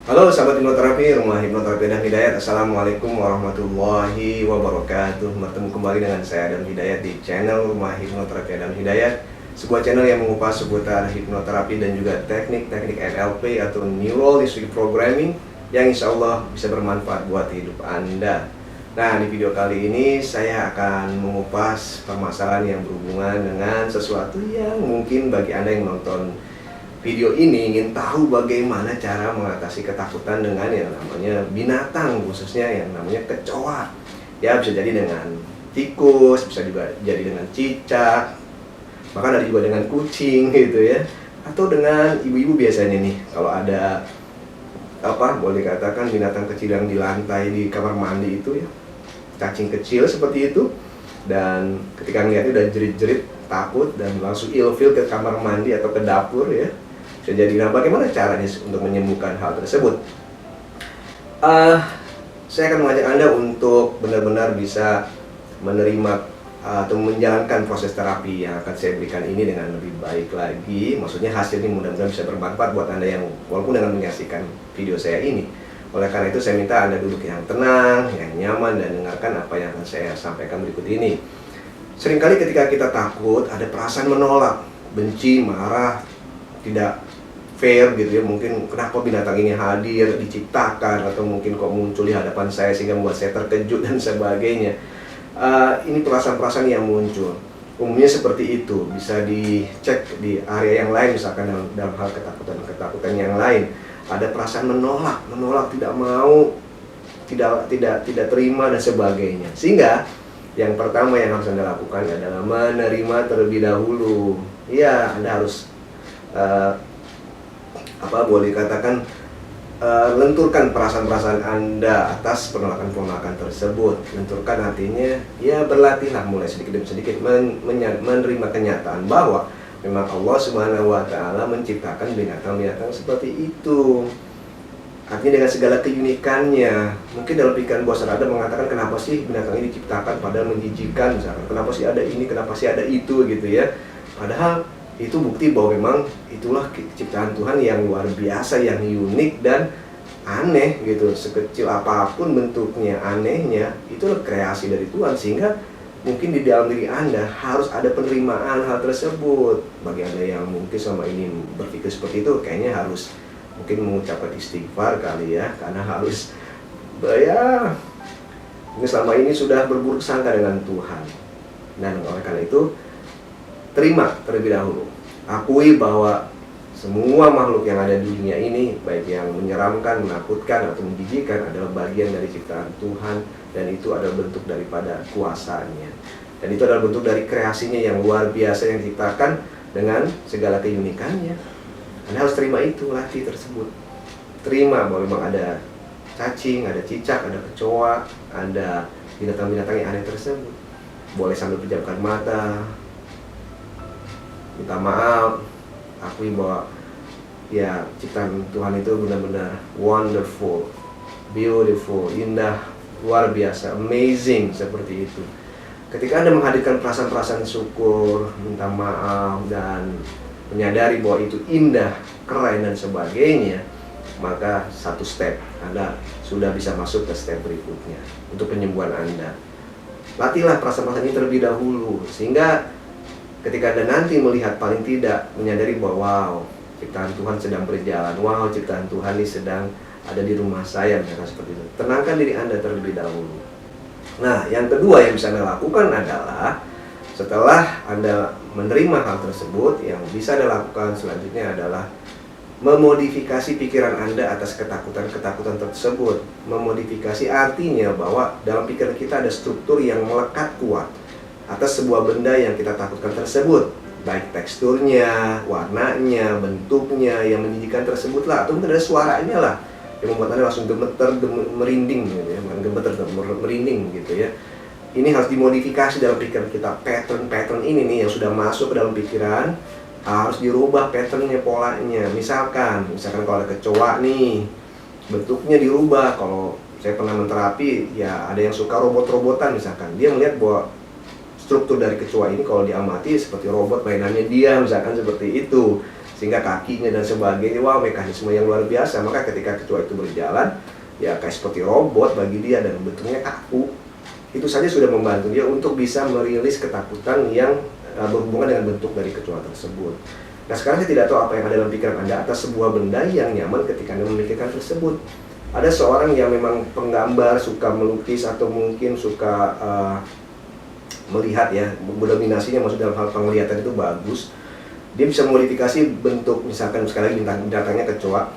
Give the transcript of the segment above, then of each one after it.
Halo sahabat hipnoterapi, Rumah Hipnoterapi Adam Hidayat. Assalamualaikum warahmatullahi wabarakatuh. Bertemu kembali dengan saya Adam Hidayat di channel Rumah Hipnoterapi Adam Hidayat, sebuah channel yang mengupas seputar hipnoterapi dan juga teknik-teknik NLP atau Neuro Linguistic Programming yang insya Allah bisa bermanfaat buat hidup Anda. Nah, di video kali ini saya akan mengupas permasalahan yang berhubungan dengan sesuatu yang mungkin bagi Anda yang menonton video ini ingin tahu bagaimana cara mengatasi ketakutan dengan yang namanya binatang, khususnya yang namanya kecoa. Ya, bisa jadi dengan tikus, bisa juga jadi dengan cicak, bahkan ada juga dengan kucing gitu ya. Atau dengan ibu-ibu biasanya nih, kalau ada boleh katakan binatang kecil yang di lantai di kamar mandi itu ya, cacing kecil seperti itu, dan ketika ngeliatnya udah jerit-jerit takut dan langsung ilfil ke kamar mandi atau ke dapur ya. Jadi, nah bagaimana caranya untuk menyembuhkan hal tersebut? Saya akan mengajak Anda untuk benar-benar bisa menerima atau menjalankan proses terapi yang akan saya berikan ini dengan lebih baik lagi. Maksudnya hasilnya mudah-mudahan bisa bermanfaat buat Anda yang walaupun dengan menyaksikan video saya ini. Oleh karena itu saya minta Anda duduk yang tenang, yang nyaman, dan dengarkan apa yang akan saya sampaikan berikut ini. Seringkali ketika kita takut, ada perasaan menolak, benci, marah, tidak fair gitu ya, mungkin kenapa binatang ini hadir, diciptakan, atau mungkin kok muncul di hadapan saya sehingga membuat saya terkejut dan sebagainya. Ini perasaan-perasaan yang muncul umumnya seperti itu, bisa dicek di area yang lain, misalkan dalam hal ketakutan yang lain. Ada perasaan menolak, tidak mau, tidak terima dan sebagainya. Sehingga yang pertama yang harus Anda lakukan adalah menerima terlebih dahulu. Ya, Anda harus boleh katakan lenturkan perasaan-perasaan Anda atas penolakan-penolakan tersebut. Lenturkan artinya ya berlatihlah mulai sedikit demi sedikit menerima kenyataan bahwa memang Allah Subhanahu wa Ta'ala menciptakan binatang-binatang seperti itu. Artinya dengan segala keunikannya. Mungkin dalam pikiran bawah Anda mengatakan, kenapa sih binatang ini diciptakan padahal menjijikan, misalkan kenapa sih ada ini, kenapa sih ada itu gitu ya. Padahal itu bukti bahwa memang itulah ciptaan Tuhan yang luar biasa, yang unik dan aneh gitu. Sekecil apapun bentuknya, anehnya, itulah kreasi dari Tuhan. Sehingga mungkin di dalam diri Anda harus ada penerimaan hal tersebut. Bagi Anda yang mungkin selama ini berpikir seperti itu, kayaknya harus mungkin mengucapkan istighfar kali ya, karena harus ini selama ini sudah berburuk sangka dengan Tuhan. Dan oleh karena itu, terima terlebih dahulu. Akui bahwa semua makhluk yang ada di dunia ini, baik yang menyeramkan, menakutkan, atau menjijikkan, adalah bagian dari ciptaan Tuhan. Dan itu adalah bentuk daripada kuasanya. Dan itu adalah bentuk dari kreasinya yang luar biasa, yang diciptakan dengan segala keunikannya. Anda harus terima itu, latih tersebut. Terima bahwa memang ada cacing, ada cicak, ada kecoa, ada binatang-binatang yang aneh tersebut. Boleh sambil pejamkan mata, minta maaf, akui bahwa ya ciptaan Tuhan itu benar-benar wonderful, beautiful, indah, luar biasa, amazing, seperti itu. Ketika Anda menghadirkan perasaan-perasaan syukur, minta maaf, dan menyadari bahwa itu indah, keren, dan sebagainya, maka satu step Anda sudah bisa masuk ke step berikutnya untuk penyembuhan Anda. Latihlah perasaan-perasaan ini terlebih dahulu, sehingga ketika Anda nanti melihat, paling tidak menyadari bahwa wow, ciptaan Tuhan sedang berjalan, wow, ciptaan Tuhan ini sedang ada di rumah saya, misalkan seperti itu. Tenangkan diri Anda terlebih dahulu. Nah, yang kedua yang bisa Anda lakukan adalah, setelah Anda menerima hal tersebut, yang bisa Anda lakukan selanjutnya adalah memodifikasi pikiran Anda atas ketakutan-ketakutan tersebut. Memodifikasi artinya bahwa dalam pikiran kita ada struktur yang melekat kuat atas sebuah benda yang kita takutkan tersebut, baik teksturnya, warnanya, bentuknya yang menjijikkan tersebut lah, atau mungkin ada suaranya lah yang membuat Anda langsung gemeter, merinding gitu ya, bukan gemeter, merinding gitu ya. Ini harus dimodifikasi dalam pikiran kita. Pattern ini nih yang sudah masuk ke dalam pikiran harus dirubah patternnya, polanya. Misalkan kalau ada kecoa nih, bentuknya dirubah. Kalau saya pernah menterapi, ya ada yang suka robot-robotan misalkan, dia melihat bahwa struktur dari kecoa ini kalau diamati seperti robot mainannya dia, misalkan seperti itu. sehingga kakinya dan sebagainya, wow, mekanisme yang luar biasa. Maka ketika kecoa itu berjalan, ya kayak seperti robot bagi dia dan bentuknya kaku. Itu saja sudah membantu dia untuk bisa merilis ketakutan yang berhubungan dengan bentuk dari kecoa tersebut. Nah, sekarang saya tidak tahu apa yang ada dalam pikiran Anda atas sebuah benda yang nyaman ketika Anda memikirkan tersebut. Ada seorang yang memang penggambar, suka melukis, atau mungkin suka melihat ya, dominasinya maksud dalam hal penglihatan itu bagus. Dia bisa memodifikasi bentuk, misalkan sekali lagi binatangnya kecoa,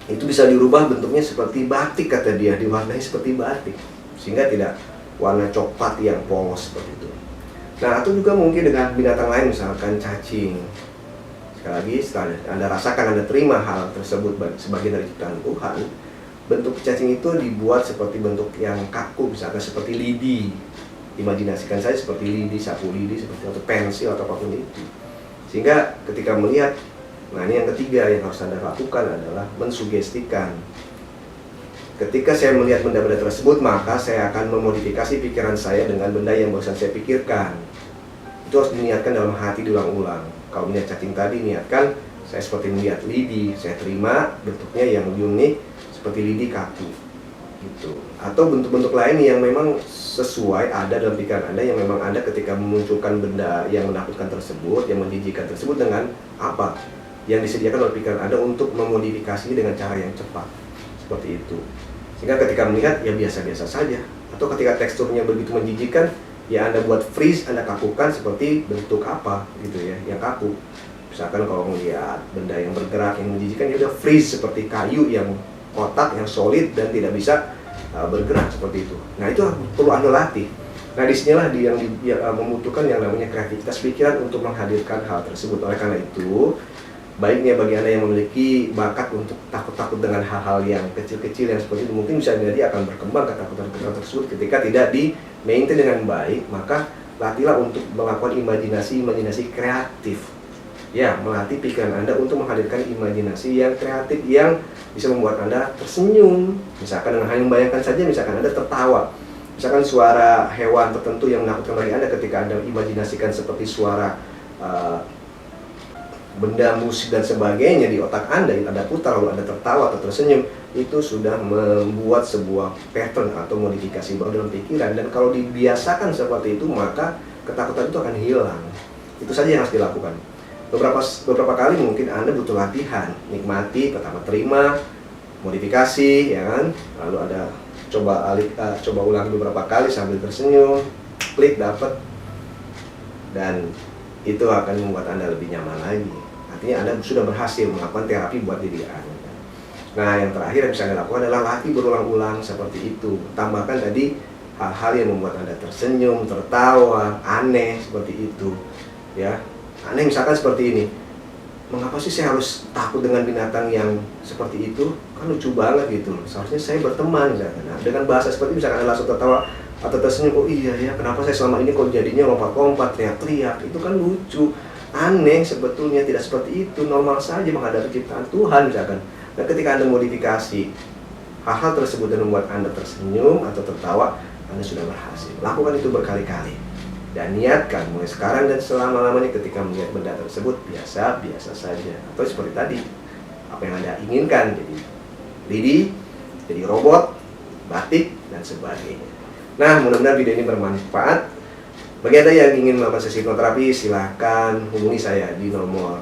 itu bisa dirubah bentuknya seperti batik, kata dia, diwarnai seperti batik, sehingga tidak warna coklat yang polos seperti itu. Nah, atau juga mungkin dengan binatang lain, misalkan cacing. Sekali lagi, setelah Anda rasakan, Anda terima hal tersebut sebagai dari ciptaan Tuhan, bentuk cacing itu dibuat seperti bentuk yang kaku, misalkan seperti lidi. Imajinasikan saya seperti lidi, sapu lidi, seperti atau pensil atau apapun itu. Sehingga ketika melihat, nah ini yang ketiga yang harus Anda lakukan adalah mensugestikan. Ketika saya melihat benda-benda tersebut, maka saya akan memodifikasi pikiran saya dengan benda yang barusan saya pikirkan. Itu harus diniatkan dalam hati diulang-ulang. Kalau melihat cacing tadi, niatkan saya seperti melihat lidi, saya terima bentuknya yang unik seperti lidi kaku gitu. Atau bentuk-bentuk lain yang memang sesuai ada dalam pikiran Anda, yang memang Anda ketika memunculkan benda yang menakutkan tersebut, yang menjijikkan tersebut, dengan apa yang disediakan oleh pikiran Anda untuk memodifikasi dengan cara yang cepat seperti itu. Sehingga ketika melihat, ya biasa-biasa saja. Atau ketika teksturnya begitu menjijikkan, ya Anda buat freeze, Anda kakukan seperti bentuk apa gitu ya, yang kaku. Misalkan kalau melihat benda yang bergerak yang menjijikkan, ya udah freeze seperti kayu yang kotak, yang solid dan tidak bisa bergerak seperti itu. Nah, itu perlu Anda latih. Nah, disinilah yang membutuhkan yang namanya kreativitas pikiran untuk menghadirkan hal tersebut. Oleh karena itu, baiknya bagi Anda yang memiliki bakat untuk takut-takut dengan hal-hal yang kecil-kecil yang seperti itu, mungkin bisa jadi akan berkembang ketakutan-ketakutan tersebut ketika tidak di-maintain dengan baik. Maka latihlah untuk melakukan imajinasi kreatif. Ya, melatih pikiran Anda untuk menghadirkan imajinasi yang kreatif yang bisa membuat Anda tersenyum. Misalkan dengan hanya membayangkan saja, misalkan Anda tertawa. Misalkan suara hewan tertentu yang menakutkan bagi Anda, ketika Anda imajinasikan seperti suara benda musik dan sebagainya di otak Anda putar, lalu Anda tertawa atau tersenyum, itu sudah membuat sebuah pattern atau modifikasi baru dalam pikiran. Dan kalau dibiasakan seperti itu, maka ketakutan itu akan hilang. Itu saja yang harus dilakukan. Beberapa kali mungkin Anda butuh latihan, nikmati, pertama terima, modifikasi, ya kan? Lalu ada coba ulang beberapa kali sambil tersenyum, klik, dapat, dan itu akan membuat Anda lebih nyaman lagi. Artinya Anda sudah berhasil melakukan terapi buat diri Anda. Nah, yang terakhir yang bisa Anda lakukan adalah latih berulang-ulang seperti itu. Tambahkan tadi hal-hal yang membuat Anda tersenyum, tertawa, aneh seperti itu, ya. Aneh misalkan seperti ini, mengapa sih saya harus takut dengan binatang yang seperti itu? Kan lucu banget gitu. Seharusnya saya berteman, misalkan. Nah, dengan bahasa seperti misalkan Anda langsung tertawa atau tersenyum, oh iya ya, kenapa saya selama ini kok jadinya lompat-lompat, teriak-teriak? Itu kan lucu, aneh sebetulnya, tidak seperti itu, normal saja menghadapi ciptaan Tuhan misalkan. Nah, ketika Anda modifikasi hal-hal tersebut dan membuat Anda tersenyum atau tertawa, Anda sudah berhasil. Lakukan itu berkali-kali. Dan niatkan mulai sekarang dan selama-lamanya ketika melihat benda tersebut biasa-biasa saja. Atau seperti tadi, apa yang Anda inginkan, jadi lidi, jadi robot, batik, dan sebagainya. Nah, mudah-mudahan video ini bermanfaat. Bagi Anda yang ingin melakukan sesi hipnoterapi, silahkan hubungi saya di nomor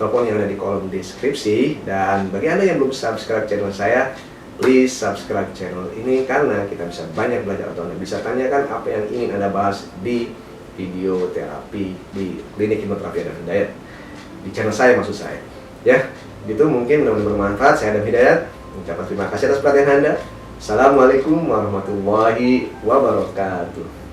telepon yang ada di kolom deskripsi. Dan bagi Anda yang belum subscribe channel saya, please subscribe channel ini, karena kita bisa banyak belajar atau Anda bisa tanyakan apa yang ingin Anda bahas di video terapi di klinik hipnoterapi Adam Hidayat di channel saya, maksud saya. Ya, gitu mungkin mudah-mudahan bermanfaat. Saya Adam Hidayat mengucapkan terima kasih atas perhatian Anda. Assalamualaikum warahmatullahi wabarakatuh.